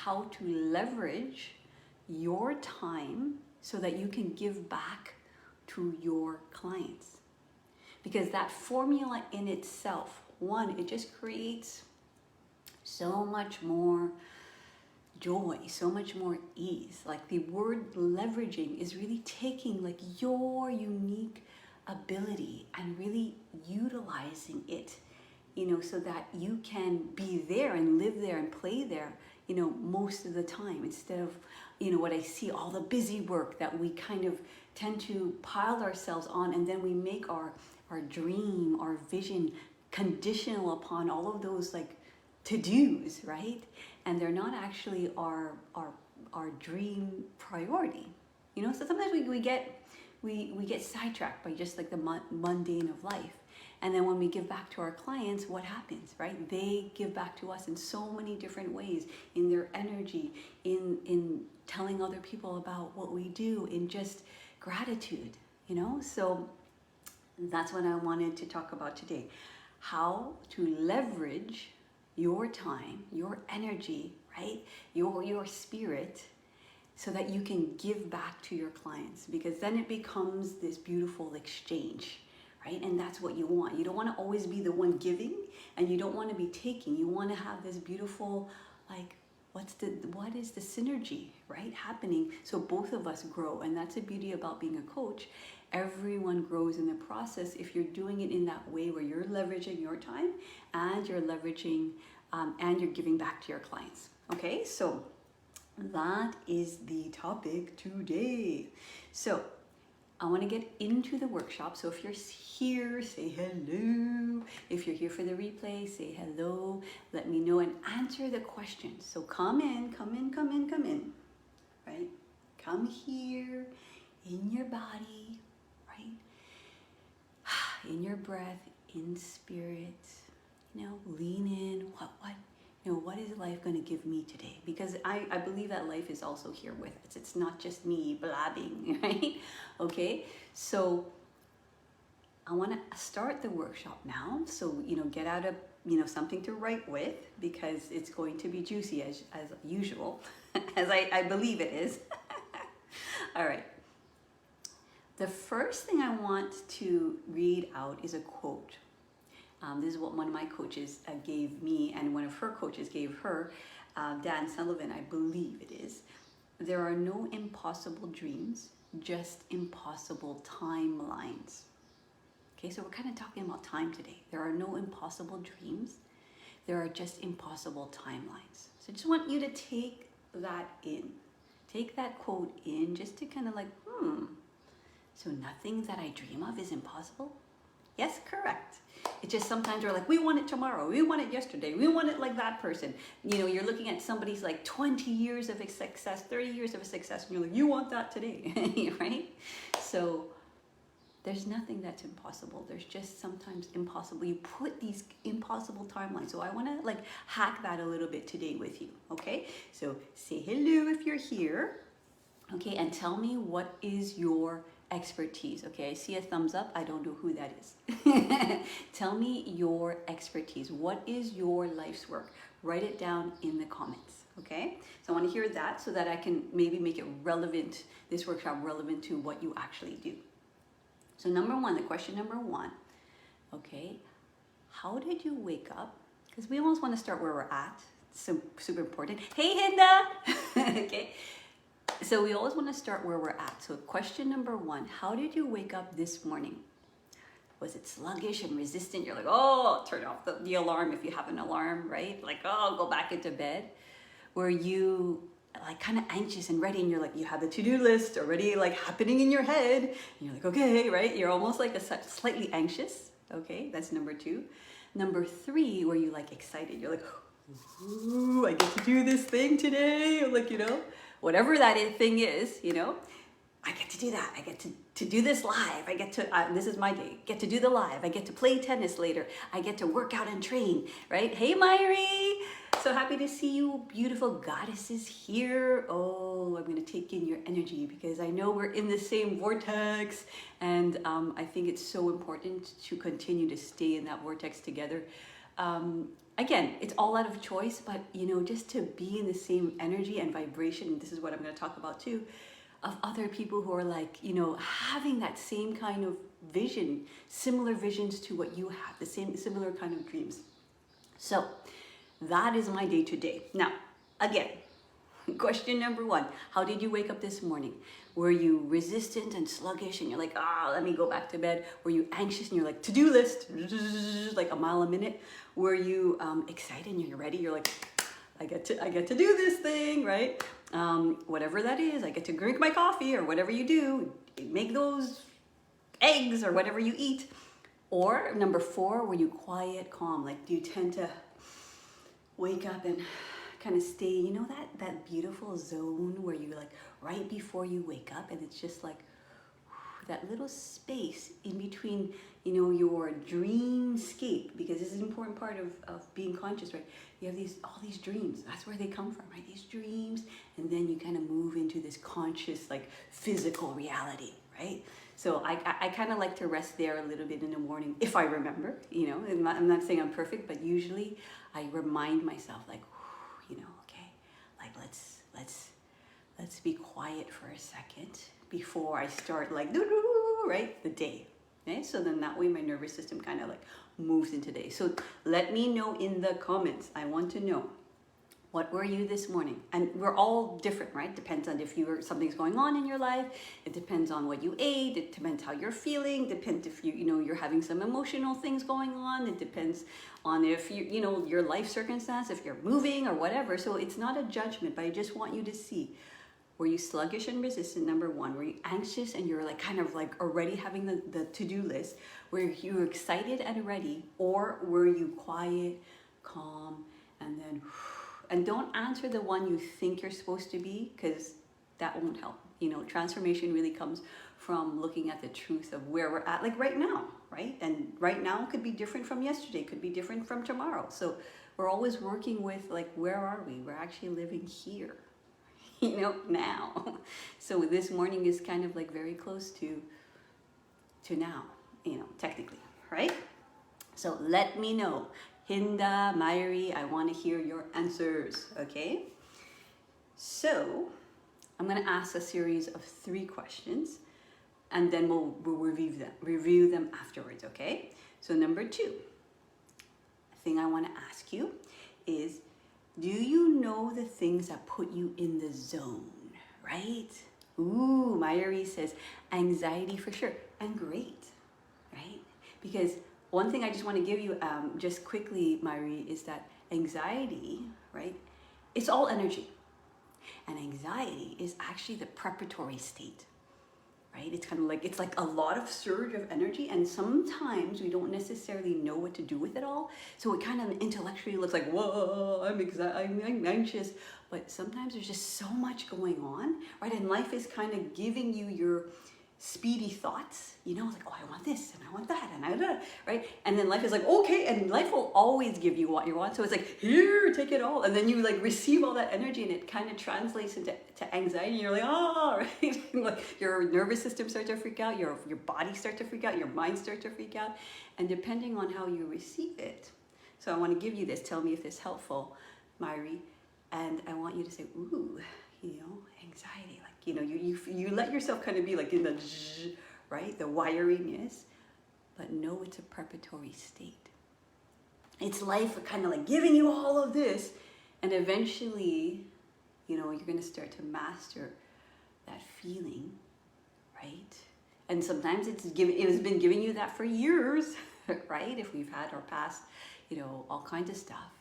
how to leverage your time so that you can give back to your clients. Because that formula in itself, one, it just creates so much more joy, so much more ease. Like the word leveraging is really taking like your unique ability and really utilizing it, so that you can be there and live there and play there, most of the time, instead of, what I see, all the busy work that we kind of tend to pile ourselves on, and then we make our dream, our vision conditional upon all of those like to-dos, right? And they're not actually our dream priority. So sometimes we get sidetracked by just like the mundane of life. And then when we give back to our clients, what happens, right? They give back to us in so many different ways, in their energy, in telling other people about what we do, in just gratitude, So that's what I wanted to talk about today. How to leverage your time, your energy, right? Your spirit, so that you can give back to your clients, because then it becomes this beautiful exchange, right? And that's what you want. You don't want to always be the one giving, and you don't want to be taking. You want to have this beautiful, like, what is the synergy, right, happening, so both of us grow. And that's the beauty about being a coach. Everyone grows in the process if you're doing it in that way, where you're leveraging your time and you're leveraging and you're giving back to your clients. Okay, so that is the topic today. So I want to get into the workshop. So if you're here, say hello. If you're here for the replay, say hello. Let me know and answer the questions. So come in, right? Come here in your body, right? In your breath, in spirit, lean in. What is life going to give me today? Because I believe that life is also here with us. It's not just me blabbing, right? Okay, so I want to start the workshop now. So, get out something to write with, because it's going to be juicy as usual, as I believe it is. All right. The first thing I want to read out is a quote. This is what one of my coaches gave me, and one of her coaches gave her, Dan Sullivan, I believe it is. There are no impossible dreams, just impossible timelines. Okay, so we're kind of talking about time today. There are no impossible dreams. There are just impossible timelines. So I just want you to take that in. Take that quote in, just to kind of like, so nothing that I dream of is impossible? Yes, correct. It's just sometimes we're like, we want it tomorrow. We want it yesterday. We want it like that person. You're looking at somebody's like 20 years of success, 30 years of success, and you're like, you want that today, right? So there's nothing that's impossible. There's just sometimes impossible. You put these impossible timelines. So I want to like hack that a little bit today with you, okay? So say hello if you're here, okay? And tell me, what is your expertise? Okay, I see a thumbs up. I don't know who that is. Tell me your expertise. What is your life's work? Write it down in the comments. Okay, so I want to hear that, so that I can maybe make it relevant, this workshop relevant to what you actually do. So the question number one, okay, how did you wake up? Because we almost want to start where we're at. So super important. Hey, Hinda. Okay. So we always want to start where we're at. So question number one, how did you wake up this morning? Was it sluggish and resistant? You're like, oh, turn off the alarm if you have an alarm, right? Like, oh, go back into bed. Were you like kind of anxious and ready, and you're like, you have the to-do list already like happening in your head, and you're like, okay, right? You're almost like slightly anxious. Okay, that's number two. Number three, were you like excited? You're like, ooh, I get to do this thing today. Like, whatever that thing is, I get to do that. I get to do this live. I get to, this is my day, get to do the live. I get to play tennis later. I get to work out and train, right? Hey, Myri. So happy to see you, beautiful goddesses here. Oh, I'm going to take in your energy, because I know we're in the same vortex. And I think it's so important to continue to stay in that vortex together. again, it's all out of choice, but just to be in the same energy and vibration, this is what I'm going to talk about too, of other people who are like, having that same kind of vision, similar visions to what you have, the similar kind of dreams. So that is my day to day. Now, again, question number 1, how did you wake up this morning? Were you resistant and sluggish and you're like, let me go back to bed? Were you anxious and you're like, to-do list, like a mile a minute? Were you excited and you're ready? You're like, I get to do this thing, right? Whatever that is, I get to drink my coffee or whatever you do, make those eggs or whatever you eat. Or number 4, were you quiet, calm? Like, do you tend to wake up and kind of stay, that beautiful zone where you like right before you wake up and it's just like that little space in between, your dreamscape, because this is an important part of being conscious, right? You have all these dreams. That's where they come from, right? These dreams, and then you kind of move into this conscious, like physical reality, right? So I kind of like to rest there a little bit in the morning, if I remember, I'm not saying I'm perfect, but usually I remind myself like, okay, like let's be quiet for a second before I start like, right, the day. Okay? So then that way my nervous system kind of like moves into day. So let me know in the comments. I want to know, what were you this morning? And we're all different, right? Depends on if something's going on in your life. It depends on what you ate. It depends how you're feeling. Depends if you're having some emotional things going on. It depends on if your life circumstance, if you're moving or whatever. So it's not a judgment, but I just want you to see. Were you sluggish and resistant, number 1? Were you anxious and you're like kind of like already having the to-do list? Were you excited and ready? Or were you quiet, calm, and then... And don't answer the one you think you're supposed to be, because that won't help. Transformation really comes from looking at the truth of where we're at, like right now, right? And right now could be different from yesterday, could be different from tomorrow. So we're always working with like, where are we? We're actually living here, now. So this morning is kind of like very close to now, technically, right? So let me know. Hinda, Mayuri, I want to hear your answers, okay? So I'm going to ask a series of 3 questions, and then we'll review them afterwards, okay? So number 2, the thing I want to ask you is, do you know the things that put you in the zone, right? Ooh, Mayuri says anxiety for sure, and great, right? Because one thing I just want to give you just quickly, Mayuri, is that anxiety, right? It's all energy. And anxiety is actually the preparatory state, right? It's kind of like, it's like a lot of surge of energy, and sometimes we don't necessarily know what to do with it all. So it kind of intellectually looks like, whoa, I'm anxious. But sometimes there's just so much going on, right? And life is kind of giving you your speedy thoughts, like, oh, I want this and I want that and right? And then life is like, okay, and life will always give you what you want. So it's like, here, take it all. And then you like receive all that energy, and it kind of translates into anxiety. You're like, right? Like your nervous system starts to freak out, your body starts to freak out, your mind starts to freak out. And depending on how you receive it. So I want to give you this. Tell me if this is helpful, Mayuri. And I want you to say, ooh, anxiety, like, you let yourself kind of be like in the, right, the wiriness, but no, it's a preparatory state. It's life kind of like giving you all of this, and eventually, you're going to start to master that feeling, right? And sometimes it has been giving you that for years, right? If we've had our past, all kinds of stuff,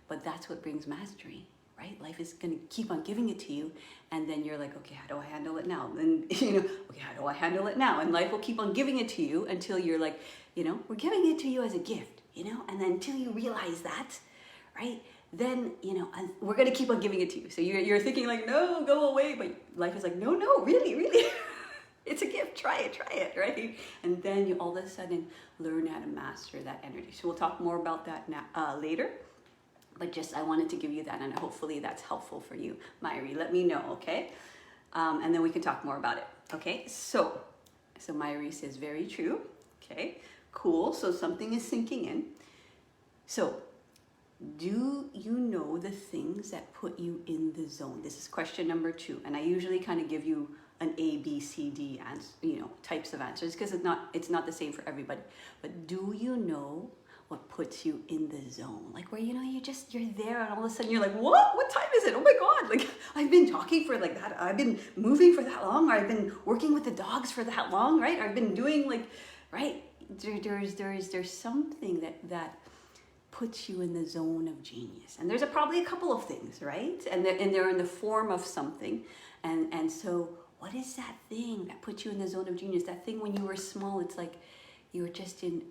but that's what brings mastery. Right? Life is going to keep on giving it to you, and then you're like, okay, how do I handle it now? And okay, how do I handle it now? And life will keep on giving it to you until you're like, we're giving it to you as a gift, and then until you realize that, right? Then, and we're going to keep on giving it to you. So you're thinking like, no, go away. But life is like, no, really. It's a gift. Try it, right? And then you all of a sudden learn how to master that energy. So we'll talk more about that now, later. But just, I wanted to give you that, and hopefully that's helpful for you, Mayuri. Let me know, okay? And then we can talk more about it, okay? So Mayuri says, very true, okay? Cool, so something is sinking in. So Do you know the things that put you in the zone? This is question number 2, and I usually kind of give you an A, B, C, D answer, types of answers, because it's not the same for everybody. But do you know what puts you in the zone? Like where you're there, and all of a sudden you're like, what time is it? Oh my God, like I've been talking for like that, I've been moving for that long, or I've been working with the dogs for that long, right? I've been doing like, right? There's something that puts you in the zone of genius, and there's probably a couple of things, right? And they're in the form of something, and so what is that thing that puts you in the zone of genius? That thing when you were small, it's like you were just in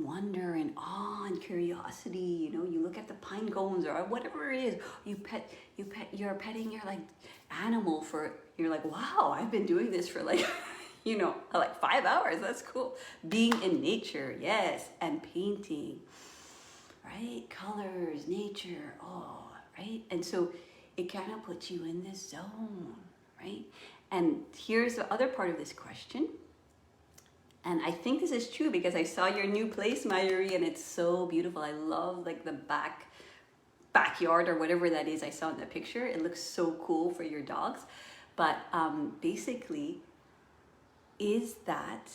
wonder and awe and curiosity. You look at the pine cones or whatever it is. You're petting your like animal for. You're like, wow, I've been doing this for like, like 5 hours. That's cool. Being in nature, yes, and painting. Right? Colors, nature, right? And so it kind of puts you in this zone, right? And here's the other part of this question. And I think this is true because I saw your new place, Mayuri, and it's so beautiful. I love like the backyard or whatever that is I saw in the picture. It looks so cool for your dogs. But basically, is that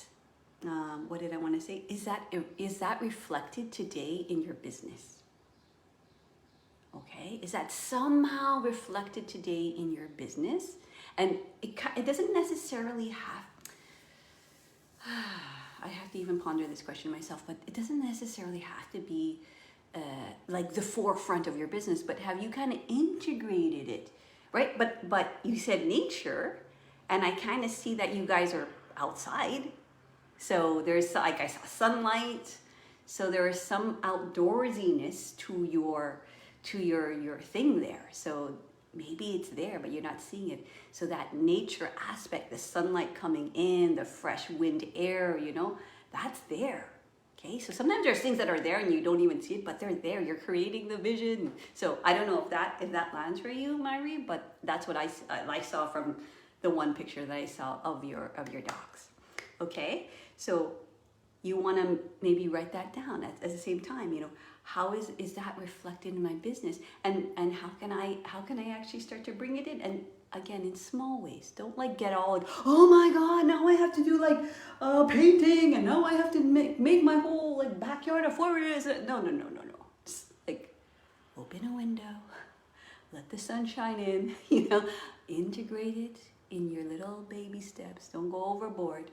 what did I want to say? Is that reflected today in your business? Okay, is that somehow reflected today in your business? And it doesn't necessarily have. I have to even ponder this question myself, but it doesn't necessarily have to be like the forefront of your business. But have you kind of integrated it, right? But you said nature, and I kind of see that you guys are outside. So there's, like I saw sunlight, so there is some outdoorsiness to your thing there. So maybe it's there, but you're not seeing it. So that nature aspect, the sunlight coming in, the fresh wind air, that's there. Okay, so sometimes there's things that are there and you don't even see it, but they're there. You're creating the vision. So I don't know if that lands for you, Myri, but that's what I saw from the one picture that I saw of your dogs. Okay, so you want to maybe write that down at the same time. How is that reflected in my business, and how can I actually start to bring it in? And again, in small ways. Don't like get all like, oh my God, now I have to do like painting, and now I have to make my whole like backyard a forest. No. Just like open a window, let the sun shine in. Integrate it in your little baby steps. Don't go overboard.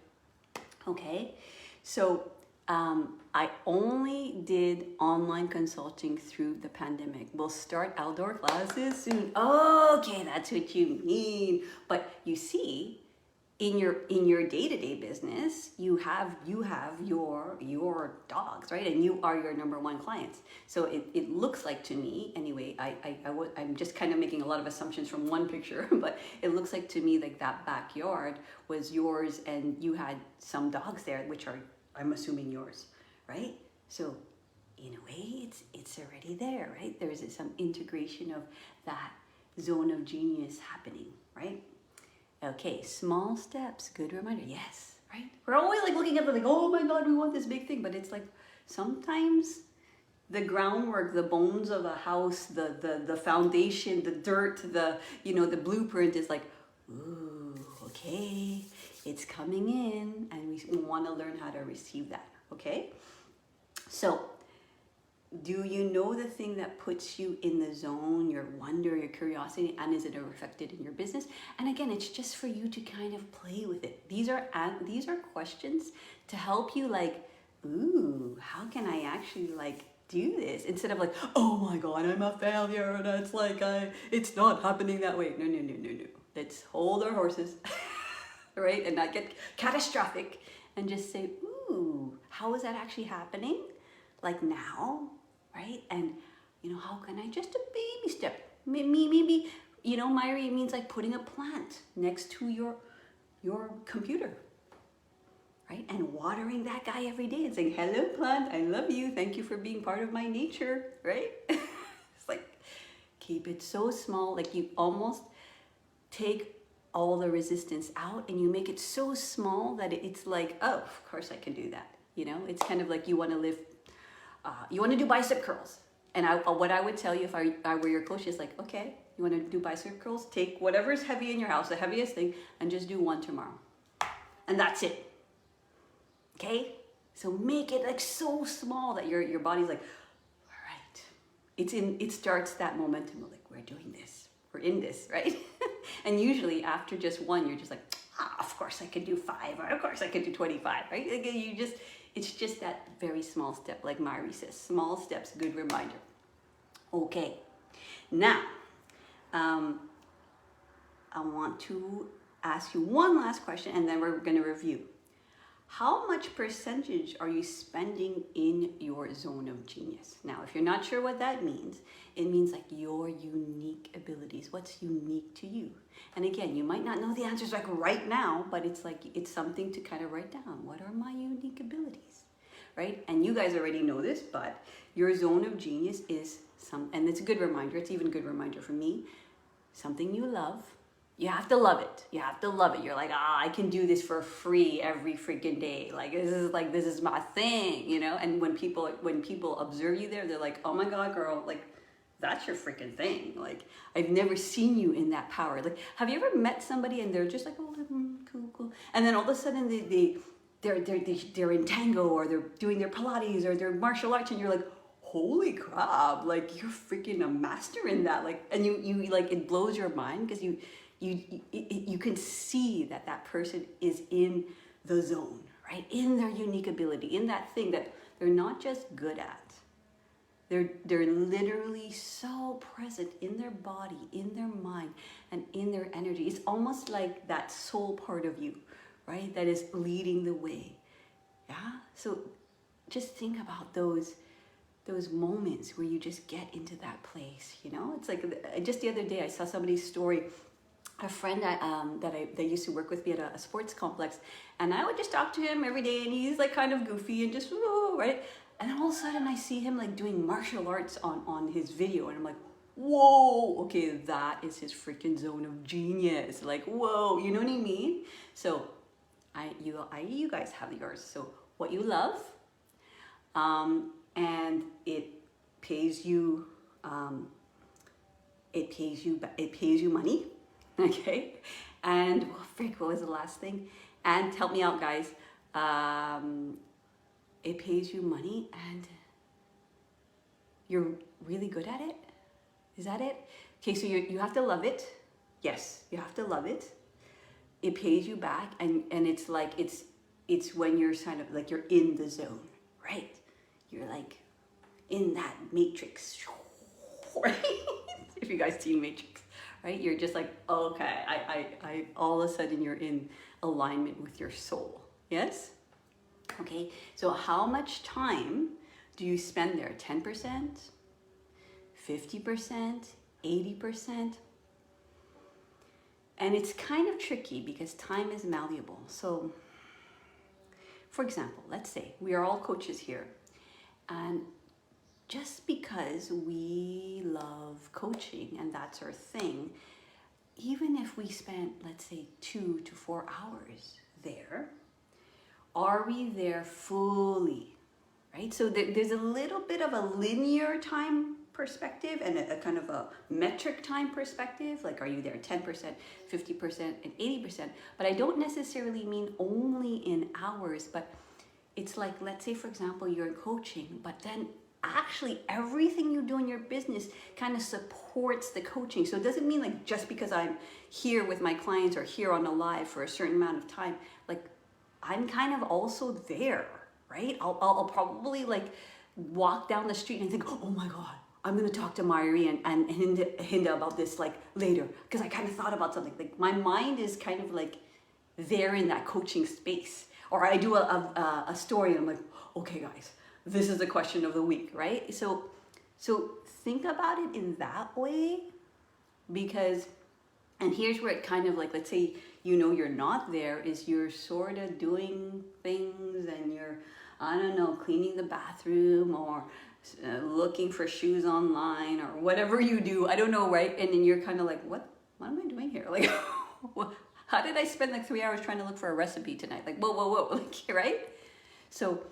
Okay, so I only did online consulting through the pandemic. We'll start outdoor classes soon. Okay, that's what you mean. But you see, in your day-to-day business, you have your dogs, right? And you are your number one clients. So it looks like to me, anyway, I'm just kind of making a lot of assumptions from one picture, but it looks like to me like that backyard was yours and you had some dogs there, which are, I'm assuming, yours, right? So in a way, it's already there, right? There's some integration of that zone of genius happening, right? Okay, small steps, good reminder, yes, right? We're always like looking at it like, oh my God, we want this big thing, but it's like sometimes the groundwork, the bones of a house, the foundation, the dirt, the blueprint is like, ooh, okay, it's coming in, and we want to learn how to receive that, okay? So, do you know the thing that puts you in the zone, your wonder, your curiosity, and is it reflected in your business? And again, it's just for you to kind of play with it. These are questions to help you like, ooh, how can I actually like do this? Instead of like, oh my God, I'm a failure, and it's like, it's not happening that way. No. Let's hold our horses, right? And not get catastrophic and just say, ooh, how is that actually happening? Like now, right? And, how can I just a baby step? Maybe, Myri means like putting a plant next to your computer, right? And watering that guy every day and saying, hello plant, I love you. Thank you for being part of my nature, right? It's like, keep it so small, like you almost take all the resistance out and you make it so small that it's like, oh, of course I can do that. It's kind of like you want to live, you want to do bicep curls. And what I would tell you if I were your coach is like, okay, you want to do bicep curls? Take whatever's heavy in your house, the heaviest thing, and just do one tomorrow. And that's it. Okay? So make it like so small that your body's like, all right. It starts that momentum of like, we're doing this. We're in this, right? And usually after just one, you're just like, of course I could do 5, or of course I could do 25, right? Like it's just that very small step, like Myri says, small steps, good reminder. Okay, now, I want to ask you one last question and then we're gonna review. How much percentage are you spending in your zone of genius? Now, if you're not sure what that means, it means like your unique abilities, what's unique to you. And again, you might not know the answers like right now, but it's like, it's something to kind of write down. What are my unique abilities, right? And you guys already know this, but your zone of genius is and it's a good reminder, it's even a good reminder for me, something you love. You have to love it. You have to love it. You're like, I can do this for free every freaking day. Like this is my thing, you know? And when people observe you there, they're like, oh my God, girl, like that's your freaking thing. Like I've never seen you in that power. Like, have you ever met somebody and they're just like, oh, cool. And then all of a sudden they're in tango or they're doing their Pilates or their martial arts and you're like, holy crap, like you're freaking a master in that. Like, and you like, it blows your mind because you can see that person is in the zone, right? In their unique ability, in that thing that they're not just good at. They're literally so present in their body, in their mind, and in their energy. It's almost like that soul part of you, right? That is leading the way. Yeah? So just think about those moments where you just get into that place, you know? It's like, just the other day I saw somebody's story, a friend that used to work with me at a sports complex, and I would just talk to him every day, and he's like kind of goofy and just, right? And then all of a sudden I see him like doing martial arts on his video, and I'm like, whoa, okay, that is his freaking zone of genius. Like, whoa, you know what I mean? So you guys have yours. So what you love, and it pays you money, okay? And what was the last thing? And help me out, guys. It pays you money and you're really good at it. Is that it? Okay, so you have to love it. Yes, you have to love it. It pays you back, and it's like it's when you're kind of like you're in the zone, right? You're like in that matrix, right? If you guys seen Matrix, right? You're just like, okay, I all of a sudden you're in alignment with your soul. Yes? Okay, so how much time do you spend there? 10%? 50%? 80%? And it's kind of tricky because time is malleable. So, for example, let's say we are all coaches here, and just because we love coaching and that's our thing, even if we spent, let's say, 2 to 4 hours there, are we there fully, right? So there's a little bit of a linear time perspective and a kind of a metric time perspective. Like, are you there 10%, 50%, and 80%? But I don't necessarily mean only in hours, but it's like, let's say, for example, you're in coaching, but then actually everything you do in your business kind of supports the coaching. So it doesn't mean like just because I'm here with my clients or here on a live for a certain amount of time, like I'm kind of also there, right? I'll probably like walk down the street and think, oh my God, I'm gonna talk to Myri and Hinda about this like later, because I kind of thought about something. Like my mind is kind of like there in that coaching space. Or I do a story and I'm like, okay guys, this is the question of the week, right? So think about it in that way, because, and here's where it kind of like, let's say, you know, you're not there, is you're sort of doing things and you're, I don't know, cleaning the bathroom or looking for shoes online or whatever you do, I don't know, right? And then you're kind of like, what am I doing here? Like, how did I spend like 3 hours trying to look for a recipe tonight? Like, whoa, like, right? So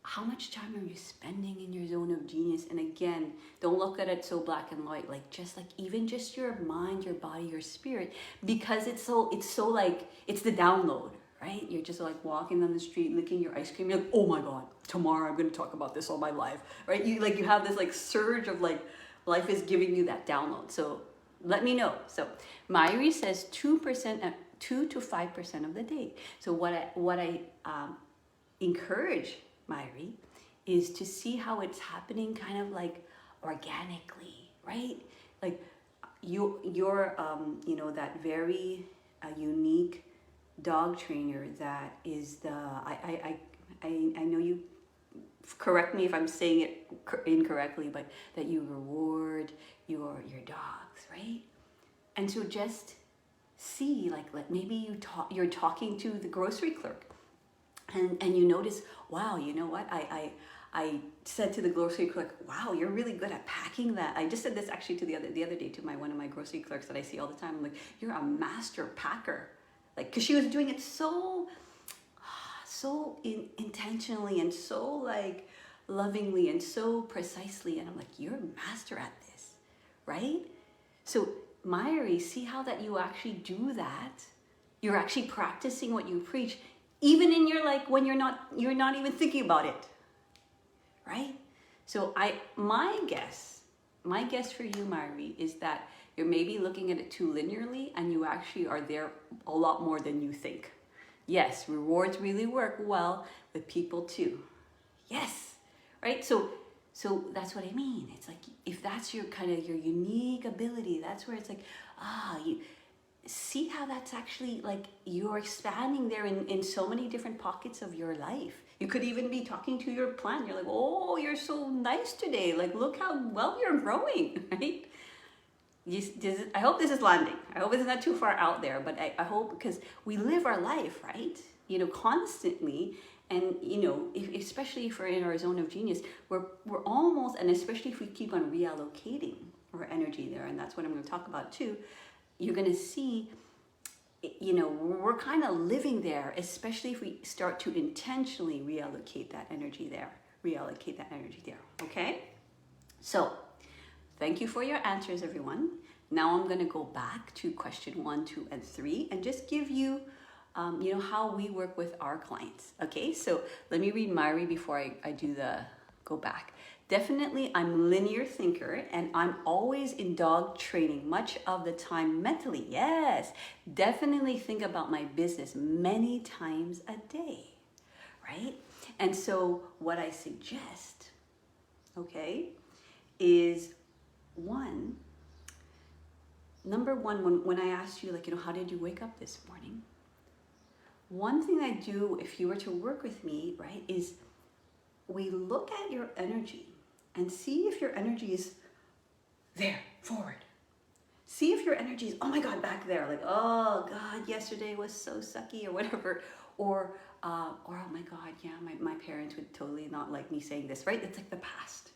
how much time are you spending in your zone of genius? And again, don't look at it so black and white, like just like even just your mind, your body, your spirit, because it's so like, it's the download, right? You're just like walking down the street, licking your ice cream. You're like, oh my God, tomorrow I'm going to talk about this all my life, right? You have this like surge of like, life is giving you that download. So let me know. So Myri says 2%, 2 to 5% of the day. So what I encourage Myri is to see how it's happening kind of like organically, right? Like you're you know, that very unique dog trainer that is the, I know you, correct me if I'm saying it incorrectly, but that you reward your dogs, right? And so just see, like maybe you're talking to the grocery clerk, and you notice, wow, you know what? I said to the grocery clerk, wow, you're really good at packing that. I just said this actually to the other day to one of my grocery clerks that I see all the time. I'm like, you're a master packer, like, because she was doing it so intentionally and so like lovingly and so precisely, and I'm like, you're a master at this, right? So Myri, see how that you actually do that. You're actually practicing what you preach, even in your, like, when you're not even thinking about it, right? So my guess for you, Myri, is that you're maybe looking at it too linearly, and you actually are there a lot more than you think. Yes, rewards really work well with people too. Yes, right? So that's what I mean. It's like, if that's your kind of your unique ability, that's where it's like, you see how that's actually like you're expanding there in so many different pockets of your life. You could even be talking to your plant. You're like, oh, you're so nice today. Like, look how well you're growing, right? I hope this is landing. I hope it's not too far out there, but I hope, because we live our life, right? You know, constantly. And, you know, especially if we're in our zone of genius, we're almost, and especially if we keep on reallocating our energy there, and that's what I'm going to talk about too, you're going to see, you know, we're kind of living there, especially if we start to intentionally reallocate that energy there, okay? So, thank you for your answers, everyone. Now I'm going to go back to question 1, 2, and 3 and just give you, you know, how we work with our clients. Okay, so let me read Myri before I do the go back. Definitely, I'm linear thinker, and I'm always in dog training much of the time mentally. Yes, definitely think about my business many times a day, right? And so what I suggest, okay, is number one, when I asked you, like, you know, how did you wake up this morning? One thing I do, if you were to work with me, right, is we look at your energy and see if your energy is there, forward. See if your energy is, oh my God, back there, like, oh God, yesterday was so sucky or whatever, or oh my God, yeah, my parents would totally not like me saying this, right? It's like the past,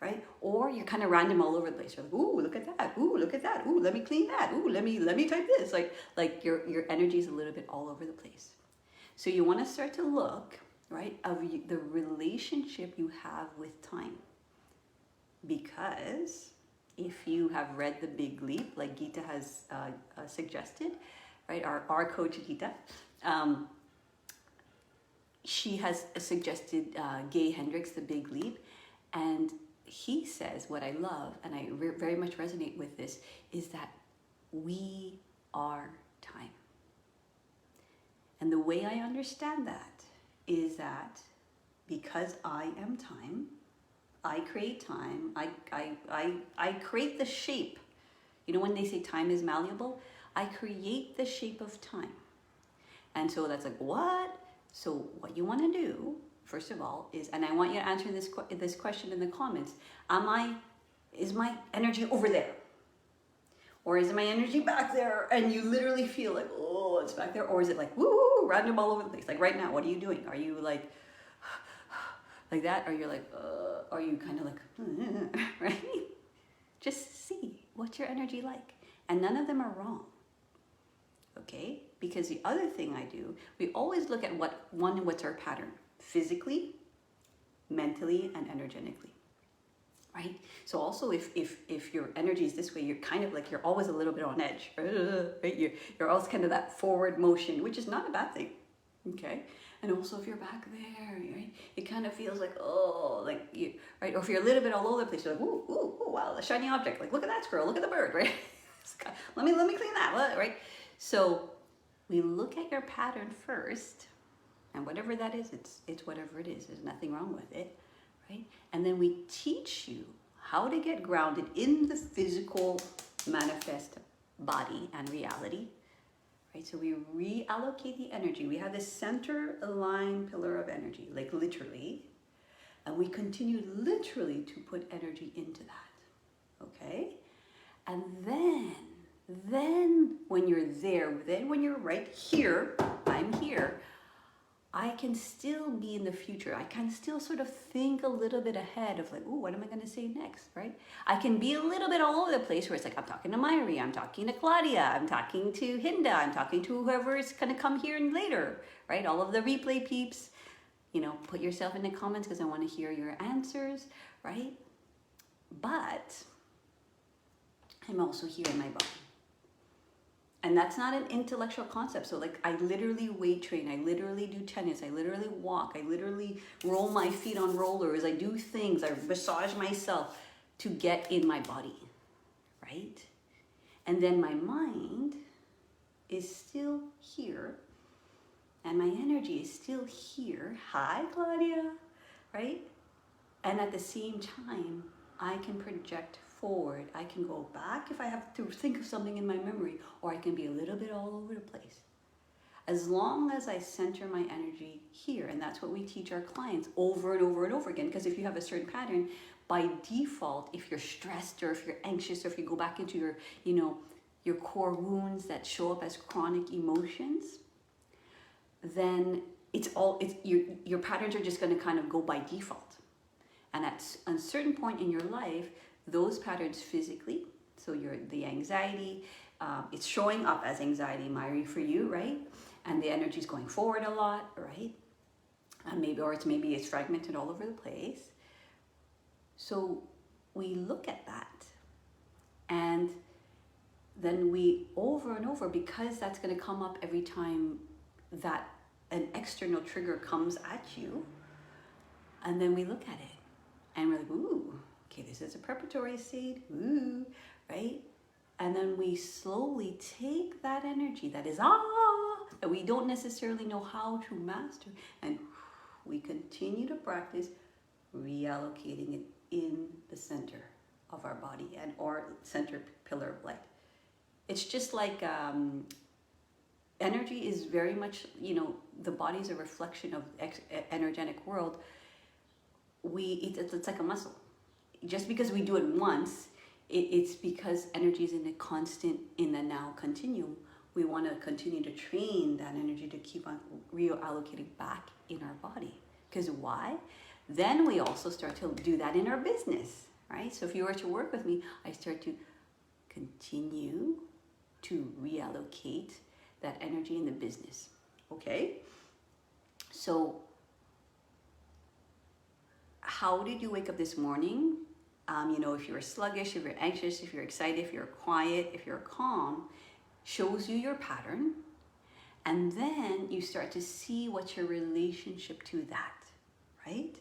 right? Or you're kind of random all over the place. You're like, ooh, look at that. Ooh, look at that. Ooh, let me clean that. Ooh, let me type this. Like your energy is a little bit all over the place. So you want to start to look, right, of the relationship you have with time. Because if you have read The Big Leap, like Gita has suggested, right, our coach Gita, she has suggested Gay Hendricks' The Big Leap, and he says, what I love, and I very much resonate with this, is that we are time. And the way I understand that is that because I am time, I create time, I create the shape. You know when they say time is malleable? I create the shape of time. And so that's like, what? So what you want to do, first of all, is, and I want you to answer this question in the comments, is my energy over there? Or is my energy back there and you literally feel like, oh, it's back there? Or is it like, woo, random all over the place? Like right now, what are you doing? Are you like that? Or you're like, are you kind of like, right? Just see what's your energy like. And none of them are wrong, okay? Because the other thing I do, we always look at what's our pattern? Physically, mentally and energetically, right? So also if your energy is this way, you're kind of like, you're always a little bit on edge, right? You're always kind of that forward motion, which is not a bad thing, okay? And also if you're back there, right, it kind of feels like, oh, like you, right? Or if you're a little bit all over the place, you're like, ooh, ooh, ooh, wow, a shiny object, like look at that squirrel, look at the bird, right? let me clean that, right? So we look at your pattern first, and whatever that is, it's whatever it is. There's nothing wrong with it, right? And then we teach you how to get grounded in the physical manifest body and reality, right? So we reallocate the energy. We have this center aligned pillar of energy, like literally, and we continue literally to put energy into that, okay? And then when you're there, then when you're right here, I'm here, I can still be in the future. I can still sort of think a little bit ahead of like, oh, what am I going to say next, right? I can be a little bit all over the place where it's like, I'm talking to Myri, I'm talking to Claudia, I'm talking to Hinda, I'm talking to whoever is going to come here and later, right? All of the replay peeps, you know, put yourself in the comments because I want to hear your answers, right? But I'm also here in my body. And that's not an intellectual concept. So like I literally weight train, I literally do tennis, I literally walk, I literally roll my feet on rollers, I do things, I massage myself to get in my body, right? And then my mind is still here and my energy is still here. Hi, Claudia, right? And at the same time, I can project forward. I can go back if I have to think of something in my memory, or I can be a little bit all over the place. As long as I center my energy here, and that's what we teach our clients over and over and over again, because if you have a certain pattern, by default, if you're stressed or if you're anxious or if you go back into your, you know, your core wounds that show up as chronic emotions, then your patterns are just going to kind of go by default. And at a certain point in your life, those patterns physically, so the anxiety, it's showing up as anxiety, Myri, for you, right? And the energy is going forward a lot, right? And maybe it's fragmented all over the place. So we look at that, and then we over and over, because that's going to come up every time that an external trigger comes at you, and then we look at it, and we're like, ooh, okay, this is a preparatory state, ooh, right? And then we slowly take that energy that is that we don't necessarily know how to master, and we continue to practice reallocating it in the center of our body and our center pillar of light. It's just like energy is very much, you know, the body is a reflection of energetic world. It's like a muscle. Just because we do it once, it's because energy is in the now continuum. We want to continue to train that energy to keep on reallocating back in our body. Because why? Then we also start to do that in our business, right? So if you were to work with me, I start to continue to reallocate that energy in the business, okay? So how did you wake up this morning? You know, if you're sluggish, if you're anxious, if you're excited, if you're quiet, if you're calm, shows you your pattern. And then you start to see what's your relationship to that, right?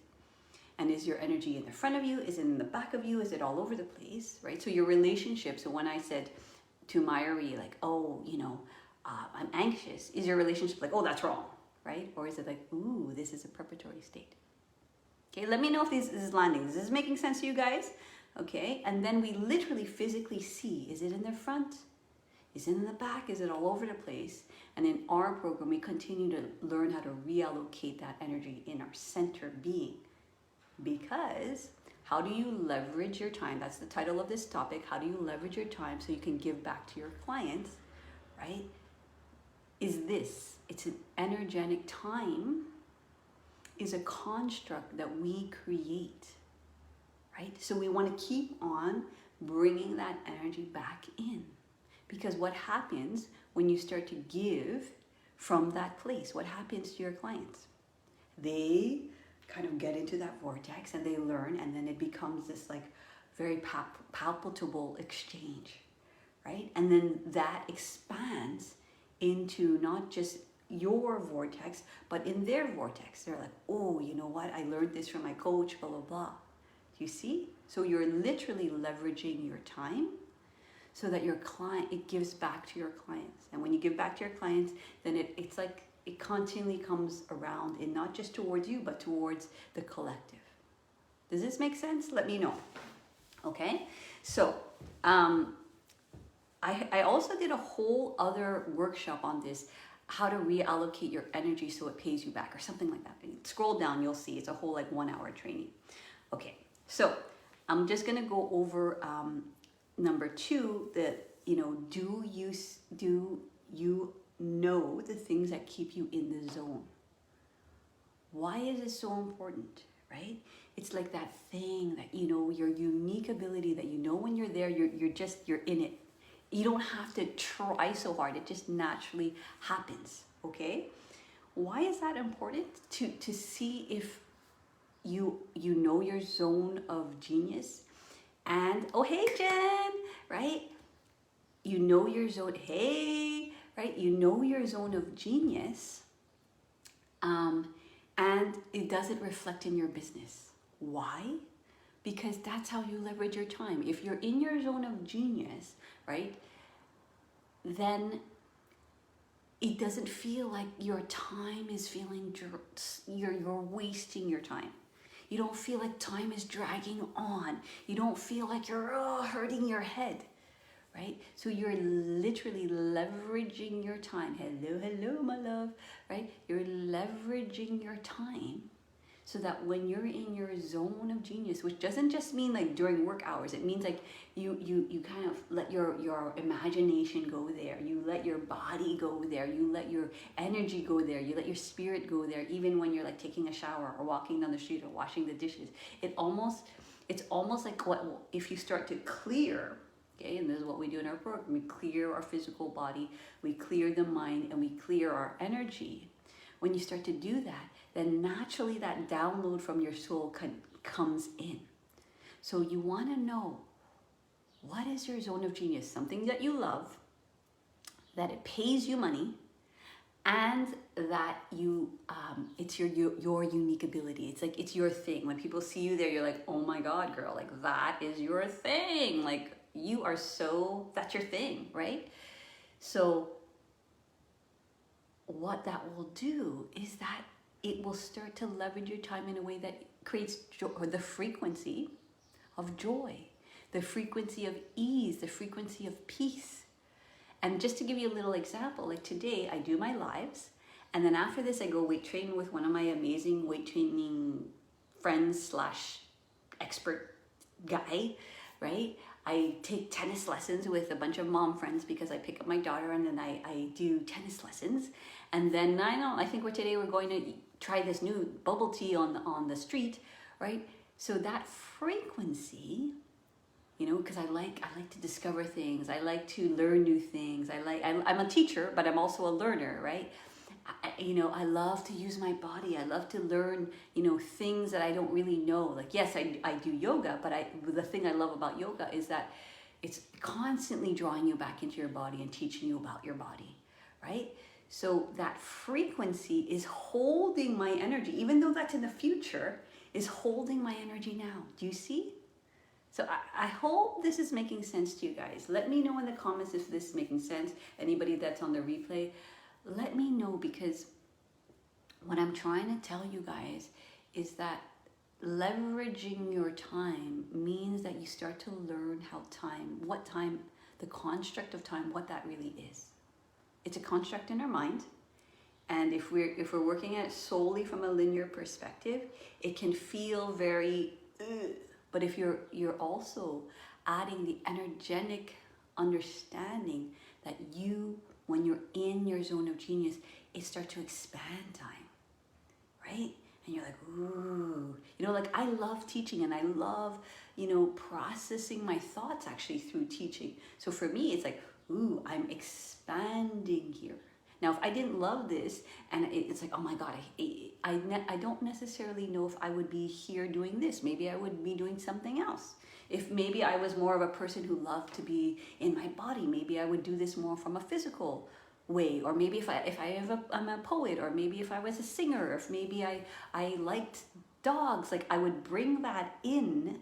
And is your energy in the front of you? Is it in the back of you? Is it all over the place, right? So your relationship, so when I said to Myri, like, oh, you know, I'm anxious, is your relationship like, oh, that's wrong, right? Or is it like, ooh, this is a preparatory state? Okay, let me know if this is landing. Is this making sense to you guys? Okay, and then we literally physically see, is it in the front? Is it in the back? Is it all over the place? And in our program, we continue to learn how to reallocate that energy in our center being. Because how do you leverage your time? That's the title of this topic. How do you leverage your time so you can give back to your clients, right? It's an energetic time is a construct that we create, right? So we want to keep on bringing that energy back in, because what happens when you start to give from that place? What happens to your clients? They kind of get into that vortex and they learn, and then it becomes this like very palpable exchange, right? And then that expands into not just your vortex, but in their vortex. They're like, oh, you know what? I learned this from my coach, blah, blah, blah. Do you see? So you're literally leveraging your time so that your client, it gives back to your clients. And when you give back to your clients, then it's like it continually comes around, and not just towards you, but towards the collective. Does this make sense? Let me know. Okay? So, I also did a whole other workshop on this, how to reallocate your energy so it pays you back, or something like that. Scroll down, you'll see it's a whole like 1 hour training. Okay, so I'm just gonna go over number 2, that, you know, do you know the things that keep you in the zone? Why is it so important, right? It's like that thing that, you know, your unique ability that, you know, when you're there, you're in it. You don't have to try so hard. It just naturally happens, okay? Why is that important? To see if you know your zone of genius. And, oh, hey, Jen, right? You know your zone, hey, right? You know your zone of genius, and it doesn't reflect in your business. Why? Because that's how you leverage your time. If you're in your zone of genius, right, then it doesn't feel like your time is feeling, you're wasting your time. You don't feel like time is dragging on. You don't feel like you're hurting your head, right? So you're literally leveraging your time. Hello, hello, my love, right? You're leveraging your time so that when you're in your zone of genius, which doesn't just mean like during work hours, it means like you kind of let your imagination go there, you let your body go there, you let your energy go there, you let your spirit go there, even when you're like taking a shower or walking down the street or washing the dishes. It's almost like what if you start to clear, okay, and this is what we do in our program. We clear our physical body, we clear the mind, and we clear our energy. When you start to do that, then naturally that download from your soul comes in. So you want to know, what is your zone of genius? Something that you love, that it pays you money, and that you it's your unique ability. It's like it's your thing. When people see you there, you're like, oh my God, girl, like that is your thing. Like you are so, that's your thing, right? So what that will do is that it will start to leverage your time in a way that creates joy, or the frequency of joy, the frequency of ease, the frequency of peace. And just to give you a little example, like today I do my lives, and then after this I go weight train with one of my amazing weight training friends / expert guy, right? I take tennis lessons with a bunch of mom friends because I pick up my daughter, and then I do tennis lessons. And then I think today we're going to try this new bubble tea on the street, right? So that frequency, you know, because I like to discover things. I like to learn new things. I'm a teacher, but I'm also a learner, right? I love to use my body. I love to learn, things that I don't really know. Like, yes, I do yoga, but the thing I love about yoga is that it's constantly drawing you back into your body and teaching you about your body, right? So that frequency is holding my energy, even though that's in the future, is holding my energy now. Do you see? So I hope this is making sense to you guys. Let me know in the comments if this is making sense. Anybody that's on the replay, let me know, because what I'm trying to tell you guys is that leveraging your time means that you start to learn what time, the construct of time, what that really is. It's a construct in our mind. And if we're working at it solely from a linear perspective, it can feel very, but if you're also adding the energetic understanding that when you're in your zone of genius, it starts to expand time, right? And you're like, ooh, like I love teaching, and I love, processing my thoughts actually through teaching. So for me, it's like, ooh, I'm expanding here. Now, if I didn't love this, and it's like, oh my God, I don't necessarily know if I would be here doing this. Maybe I would be doing something else. If maybe I was more of a person who loved to be in my body, maybe I would do this more from a physical way. Or maybe if I'm a poet, or maybe if I was a singer, or if maybe I liked dogs, like I would bring that in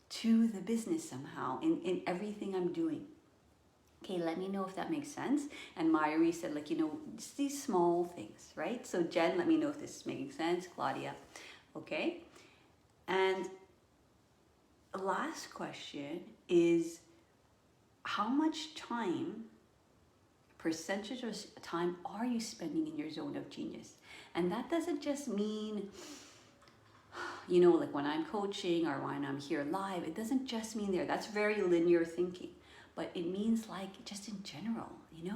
to the business somehow in everything I'm doing. Okay, let me know if that makes sense. And Mayuri said, like, just these small things, right? So Jen, let me know if this is making sense. Claudia, okay? And the last question is, how much time, percentage of time, are you spending in your zone of genius? And that doesn't just mean, like when I'm coaching or when I'm here live, it doesn't just mean there. That's very linear thinking. But it means like just in general,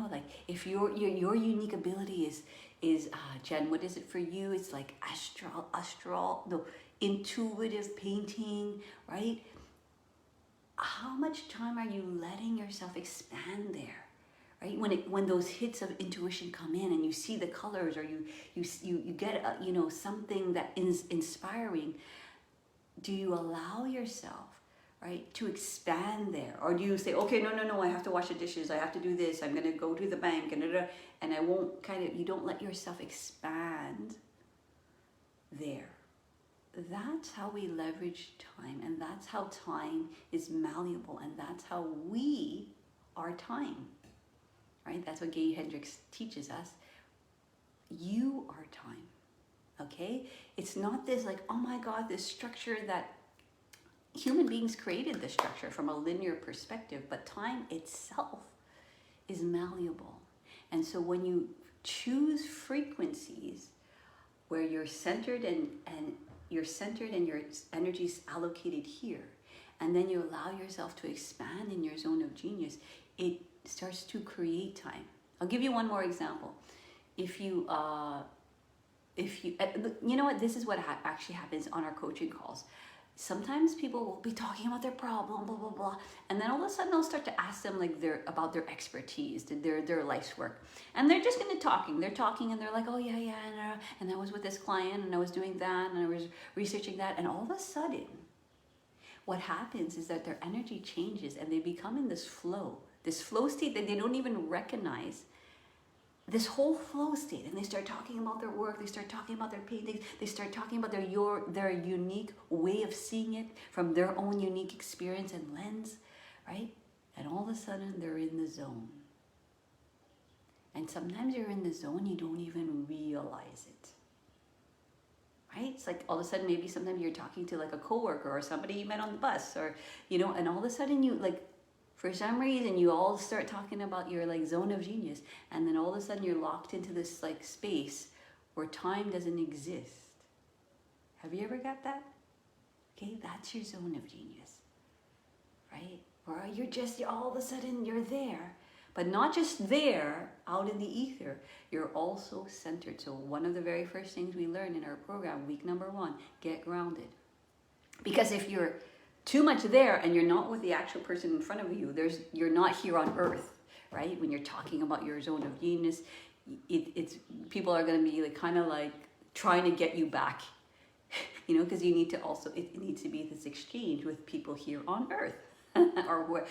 like if your unique ability is Jen, what is it for you? It's like intuitive painting, right? How much time are you letting yourself expand there, right? When those hits of intuition come in and you see the colors, or you get something that is inspiring, do you allow yourself, right, to expand there? Or do you say, okay, no, I have to wash the dishes, I have to do this, I'm gonna go to the bank, and I won't you don't let yourself expand there. That's how we leverage time, and that's how time is malleable, and that's how we are time, right? That's what Gay Hendricks teaches us. You are time, okay? It's not this like, oh my God, this structure that human beings created, this structure from a linear perspective, but time itself is malleable. And so when you choose frequencies where you're centered and your energy is allocated here, and then you allow yourself to expand in your zone of genius, it starts to create time. I'll give you one more example. If you know what, this is what actually happens on our coaching calls. Sometimes people will be talking about their problem, blah, blah, blah. And then all of a sudden I'll start to ask them like about their expertise, their life's work. And they're just going to talking. They're talking and they're like, oh yeah. And I was with this client and I was doing that and I was researching that. And all of a sudden, what happens is that their energy changes and they become in this flow state that they don't even recognize. This whole flow state, and they start talking about their work, they start talking about their paintings, they start talking about their unique way of seeing it from their own unique experience and lens, right? And all of a sudden they're in the zone. And sometimes you're in the zone, you don't even realize it, right? It's like all of a sudden, maybe sometimes you're talking to like a coworker or somebody you met on the bus, or, and all of a sudden you like, for some reason, you all start talking about your like zone of genius, and then all of a sudden you're locked into this like space where time doesn't exist. Have you ever got that? Okay, that's your zone of genius, right? Where all of a sudden you're there, but not just there out in the ether, you're also centered. So one of the very first things we learn in our program, week number 1, get grounded. Because if you're too much there and you're not with the actual person in front of you, you're not here on earth, right? When you're talking about your zone of genius, it's people are going to be like kind of like trying to get you back, because you need to also, it needs to be this exchange with people here on earth or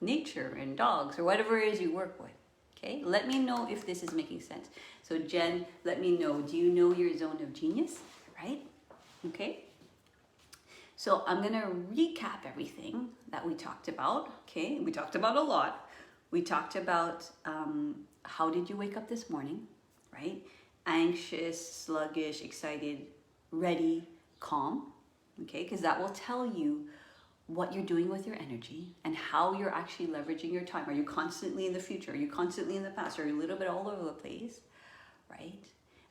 nature and dogs or whatever it is you work with. Okay, let me know if this is making sense. So Jen, let me know, do you know your zone of genius, right? Okay. So I'm going to recap everything that we talked about, okay? We talked about a lot. We talked about how did you wake up this morning, right? Anxious, sluggish, excited, ready, calm, okay? Because that will tell you what you're doing with your energy and how you're actually leveraging your time. Are you constantly in the future? Are you constantly in the past? Are you a little bit all over the place, right?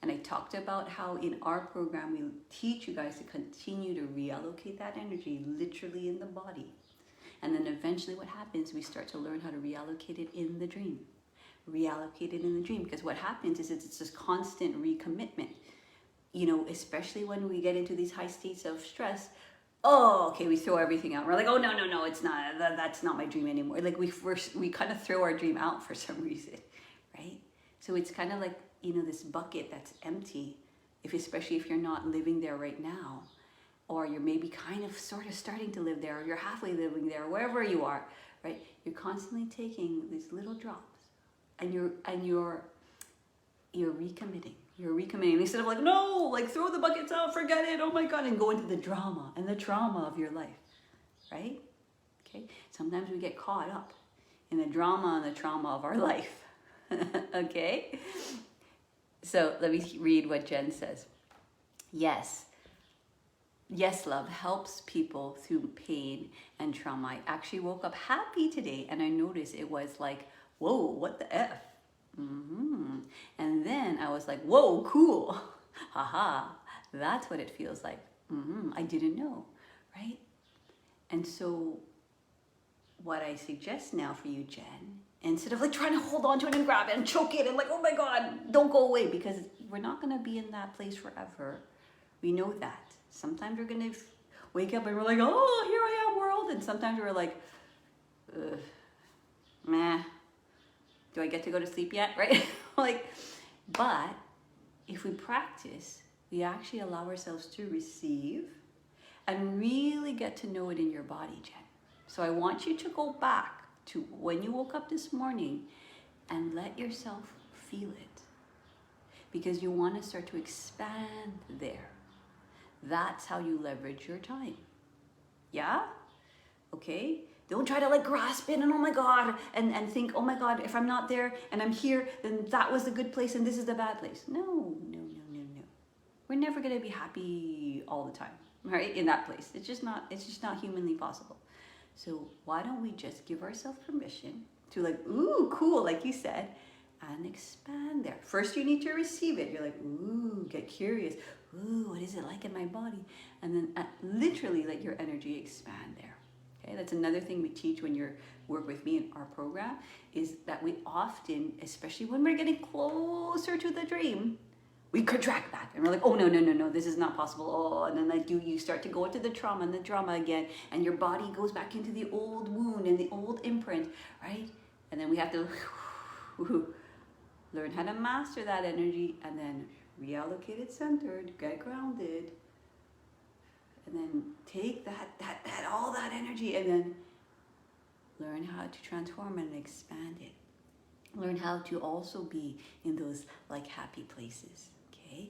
And I talked about how in our program, we teach you guys to continue to reallocate that energy literally in the body. And then eventually what happens, we start to learn how to reallocate it in the dream. Reallocate it in the dream. Because what happens is it's this constant recommitment. Especially when we get into these high states of stress, we throw everything out. We're like, oh, no, it's not, that's not my dream anymore. Like we kind of throw our dream out for some reason, right? So it's kind of like, you know, this bucket that's empty, especially if you're not living there right now, or you're maybe kind of sort of starting to live there, or you're halfway living there, wherever you are, right? You're constantly taking these little drops, and you're recommitting. You're recommitting instead of like, no, like throw the buckets out, forget it, oh my God, and go into the drama and the trauma of your life, right? Okay. Sometimes we get caught up in the drama and the trauma of our life. Okay. So let me read what Jen says. Yes, love helps people through pain and trauma. I actually woke up happy today, and I noticed it was like, whoa, what the F? And then I was like, whoa, cool. Haha, that's what it feels like. I didn't know, right? And so what I suggest now for you, Jen, instead of like trying to hold on to it and grab it and choke it and like, oh my God, don't go away, because we're not going to be in that place forever. We know that. Sometimes we're going to wake up and we're like, oh, here I am, world. And sometimes we're like, meh, do I get to go to sleep yet, right? Like, but if we practice, we actually allow ourselves to receive and really get to know it in your body, Jen. So I want you to go back to when you woke up this morning and let yourself feel it, because you want to start to expand there. That's how you leverage your time. Yeah? Okay? Don't try to like grasp it and oh my God, and think, oh my God, if I'm not there and I'm here, then that was the good place and this is the bad place. No. We're never going to be happy all the time, right? In that place. It's just not humanly possible. So why don't we just give ourselves permission to like, ooh, cool, like you said, and expand there. First, you need to receive it. You're like, ooh, get curious. Ooh, what is it like in my body? And then literally let your energy expand there. Okay, that's another thing we teach when you work with me in our program, is that we often, especially when we're getting closer to the dream, we contract back and we're like, oh no, this is not possible. Oh, and then like you start to go into the trauma and the drama again, and your body goes back into the old wound and the old imprint, right? And then we have to learn how to master that energy and then reallocate it centered, get grounded, and then take that all that energy and then learn how to transform and expand it. Learn how to also be in those like happy places, okay?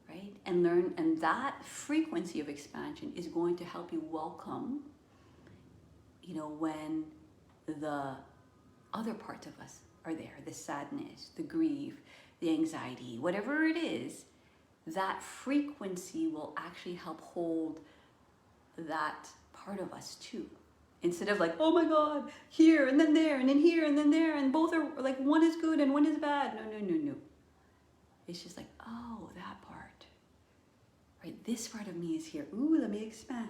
Right? And learn, and that frequency of expansion is going to help you welcome, you know, when the other parts of us are there, the sadness, the grief, the anxiety, whatever it is, that frequency will actually help hold that part of us too. Instead of like, oh my God, here and then there and then here and then there, and both are like, one is good and one is bad. No. It's just like, oh, that part, right? This part of me is here. Ooh, let me expand.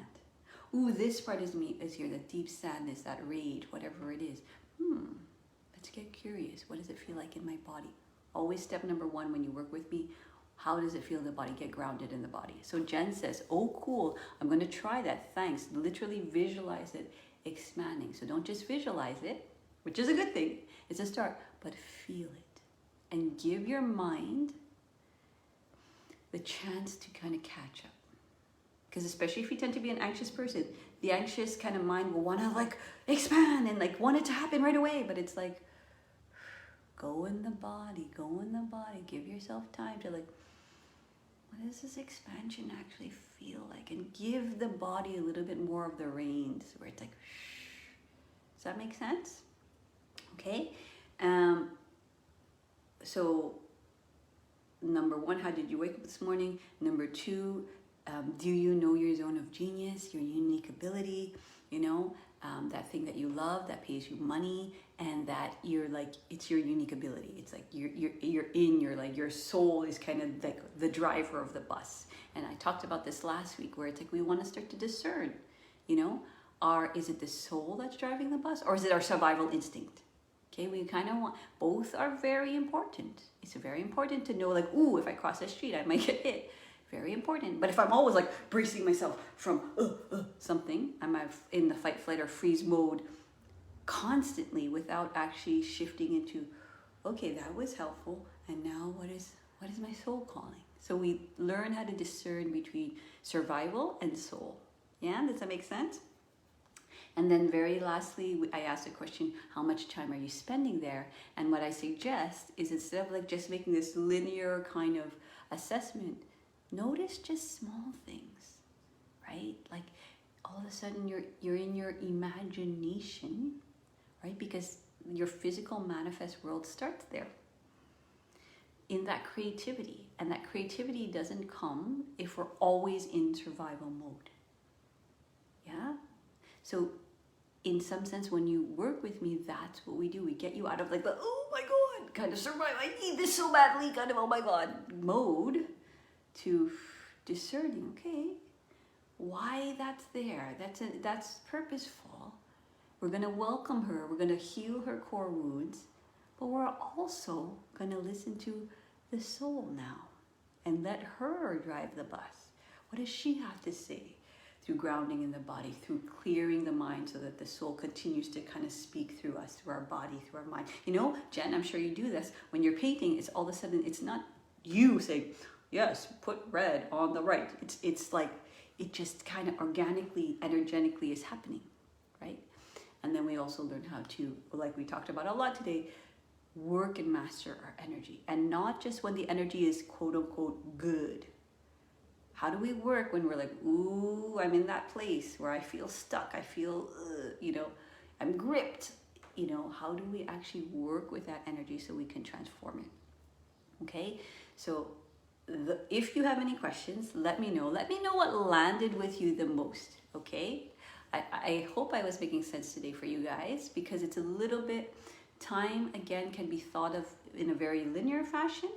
Ooh, this part of me is here, the deep sadness, that rage, whatever it is. Let's get curious. What does it feel like in my body? Always step number one when you work with me, how does it feel in the body? Get grounded in the body. So Jen says, oh, cool, I'm going to try that. Thanks. Literally visualize it expanding. So don't just visualize it, which is a good thing. It's a start, but feel it and give your mind the chance to kind of catch up. Because especially if you tend to be an anxious person, the anxious kind of mind will want to like expand and like want it to happen right away. But it's like, go in the body, give yourself time to like, what does this expansion actually feel like? And give the body a little bit more of the reins where it's like, shh. Does that make sense? Okay. So number one, how did you wake up this morning? Number two, do you know your zone of genius, your unique ability, you know, that thing that you love, that pays you money, and that you're like, it's your unique ability. It's like you're in your, like your soul is kind of like the driver of the bus. And I talked about this last week where it's like, we want to start to discern, you know, is it the soul that's driving the bus, or is it our survival instinct? Okay, we kind of want, both are very important. It's very important to know like, ooh, if I cross the street, I might get hit. Very important. But if I'm always like bracing myself from something, I'm in the fight, flight, or freeze mode constantly without actually shifting into, okay, that was helpful. And now what is my soul calling? So we learn how to discern between survival and soul. Yeah, does that make sense? And then very lastly, I asked the question, how much time are you spending there? And what I suggest is, instead of like just making this linear kind of assessment, notice just small things, right? Like all of a sudden you're in your imagination, right? Because your physical manifest world starts there, in that creativity. And that creativity doesn't come if we're always in survival mode. Yeah? So in some sense, when you work with me, that's what we do. We get you out of like the, oh my God, kind of survive, I need this so badly, kind of, oh my God, mode, to discerning, okay, why that's there. That's purposeful. We're going to welcome her. We're going to heal her core wounds. But we're also going to listen to the soul now and let her drive the bus. What does she have to say? Through grounding in the body, through clearing the mind, so that the soul continues to kind of speak through us, through our body, through our mind. You know, Jen, I'm sure you do this. When you're painting, it's all of a sudden, it's not you saying, yes, put red on the right. It's like, it just kind of organically, energetically is happening, right? And then we also learn how to, like we talked about a lot today, work and master our energy. And not just when the energy is quote unquote good. How do we work when we're like, ooh, I'm in that place where I feel stuck, I feel, I'm gripped. How do we actually work with that energy so we can transform it? Okay, so if you have any questions, let me know. Let me know what landed with you the most, okay? I hope I was making sense today for you guys, because it's a little bit, time again can be thought of in a very linear fashion,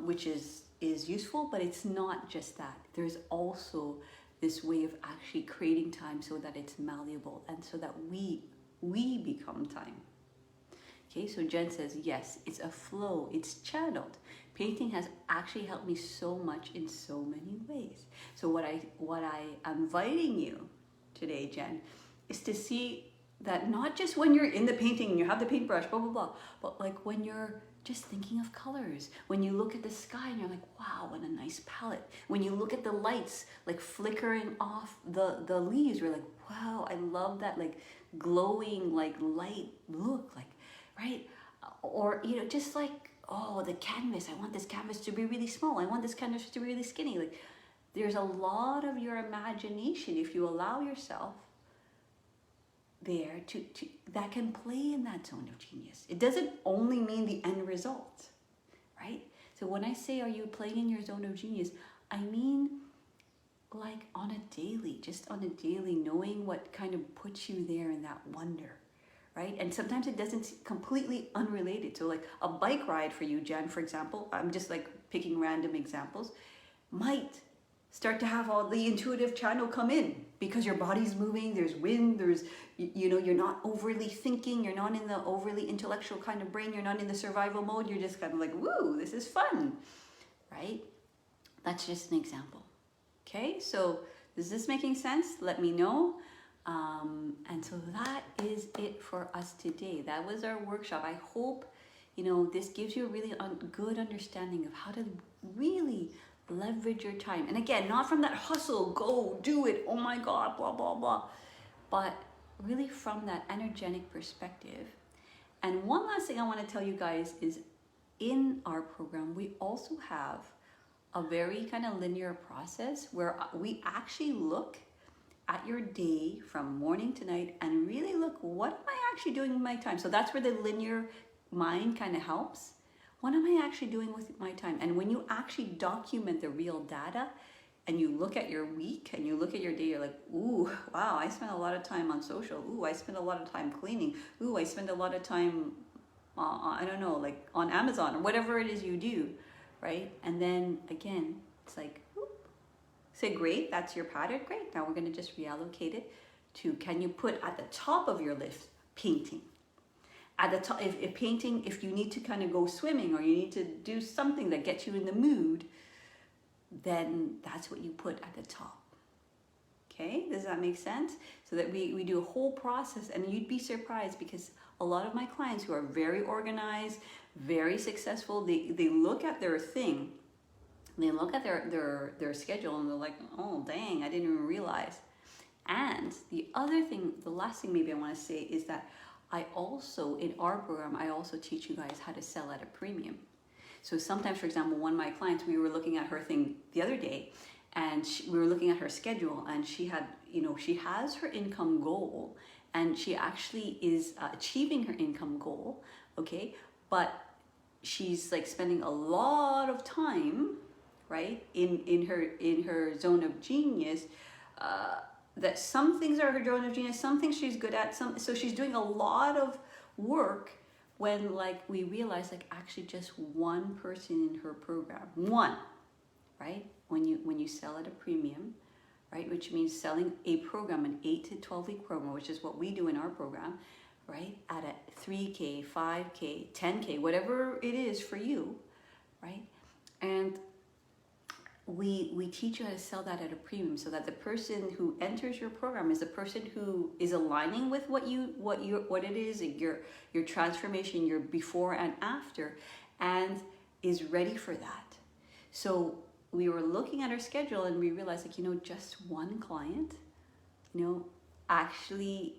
which is useful, but it's not just that. There's also this way of actually creating time so that it's malleable and so that we become time. Okay, so Jen says, yes, it's a flow, it's channeled. Painting has actually helped me so much in so many ways. So what I am inviting you today, Jen, is to see that not just when you're in the painting and you have the paintbrush, blah, blah, blah, but like when you're just thinking of colors, when you look at the sky and you're like, wow, what a nice palette. When you look at the lights, like flickering off the leaves, you're like, wow, I love that like glowing, like light look, like, right? Or, just like, oh, the canvas, I want this canvas to be really small. I want this canvas to be really skinny. Like, there's a lot of your imagination, if you allow yourself there to that can play in that zone of genius. It doesn't only mean the end result, right? So when I say, are you playing in your zone of genius, I mean like on a daily, knowing what kind of puts you there in that wonder, right? And sometimes it doesn't completely unrelated. So like a bike ride for you, Jen, for example, I'm just like picking random examples, might start to have all the intuitive channel come in because your body's moving, there's wind, there's, you're not overly thinking, you're not in the overly intellectual kind of brain, you're not in the survival mode, you're just kind of like, woo, this is fun, right? That's just an example. Okay, so is this making sense? Let me know. And so that is it for us today. That was our workshop. I hope, this gives you a really good understanding of how to really leverage your time. And again, not from that hustle, go do it, oh my God, blah, blah, blah, but really from that energetic perspective. And one last thing I want to tell you guys is, in our program, we also have a very kind of linear process where we actually look at your day from morning to night and really look, what am I actually doing with my time? So that's where the linear mind kind of helps. What am I actually doing with my time? And when you actually document the real data and you look at your week and you look at your day, you're like, ooh, wow, I spent a lot of time on social. Ooh, I spent a lot of time cleaning. Ooh, I spend a lot of time, I don't know, like on Amazon or whatever it is you do, right? And then again, it's like, whoop. Say, great, that's your pattern. Great, now we're gonna just reallocate it to, can you put at the top of your list, painting? At the top, if painting, if you need to kind of go swimming or you need to do something that gets you in the mood, then that's what you put at the top. Okay, does that make sense? So that we do a whole process, and you'd be surprised because a lot of my clients who are very organized, very successful. They look at their thing, they look at their schedule, and they're like, oh dang, I didn't even realize. And the last thing maybe I want to say is that I also, in our program, I also teach you guys how to sell at a premium. So sometimes, for example, one of my clients, we were looking at her thing the other day, and we were looking at her schedule, and she had, she has her income goal, and she actually is achieving her income goal, okay? But she's like spending a lot of time, right, in her zone of genius. That some things are her zone of genius, some things she's good at, so she's doing a lot of work, when like we realize like actually just one person in her program, one, right? When you sell at a premium, right, which means selling a program, an 8 to 12 week program, which is what we do in our program, right, at a 3K, 5K, 10K, whatever it is for you, right? And we teach you how to sell that at a premium, so that the person who enters your program is the person who is aligning with what it is, your transformation, your before and after, and is ready for that. So we were looking at our schedule, and we realized, like, just one client, actually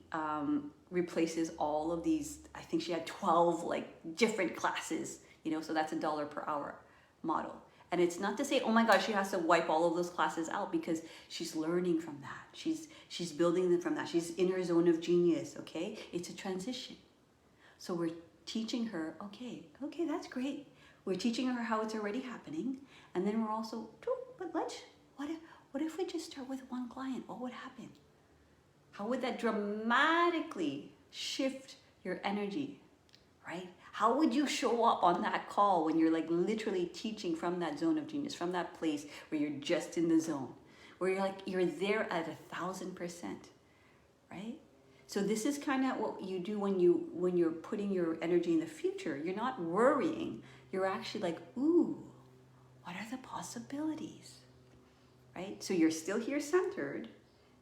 replaces all of these. I think she had 12 like different classes, so that's $1 per hour model. And it's not to say, oh my God, she has to wipe all of those classes out, because she's learning from that. She's building them from that. She's in her zone of genius, okay? It's a transition. So we're teaching her, okay, that's great. We're teaching her how it's already happening. And then we're also, but what if we just start with one client? What would happen? How would that dramatically shift your energy, right? How would you show up on that call when you're like literally teaching from that zone of genius, from that place where you're just in the zone, where you're there at 1,000%, right? So this is kind of what you do when you're putting your energy in the future. You're not worrying. You're actually like, ooh, what are the possibilities, right? So you're still here centered,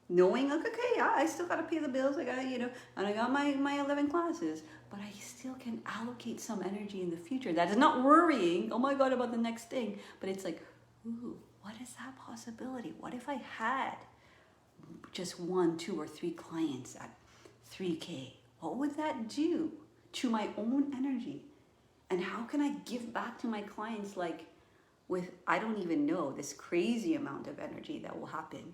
knowing, like, okay, yeah, I still got to pay the bills. I got, and I got my 11 classes, but I still can allocate some energy in the future. That is not worrying, oh my God, about the next thing, but it's like, ooh, what is that possibility? What if I had just 1, 2, or 3 clients at 3K? What would that do to my own energy? And how can I give back to my clients, like, with, I don't even know, this crazy amount of energy that will happen,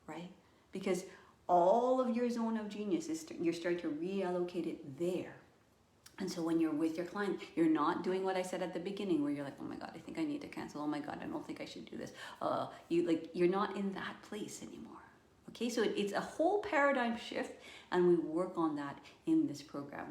right? Because all of your zone of genius is, you're starting to reallocate it there. And so when you're with your client, you're not doing what I said at the beginning, where you're like, oh my God, I think I need to cancel. Oh my God, I don't think I should do this. You're not in that place anymore. Okay, so it's a whole paradigm shift, and we work on that in this program.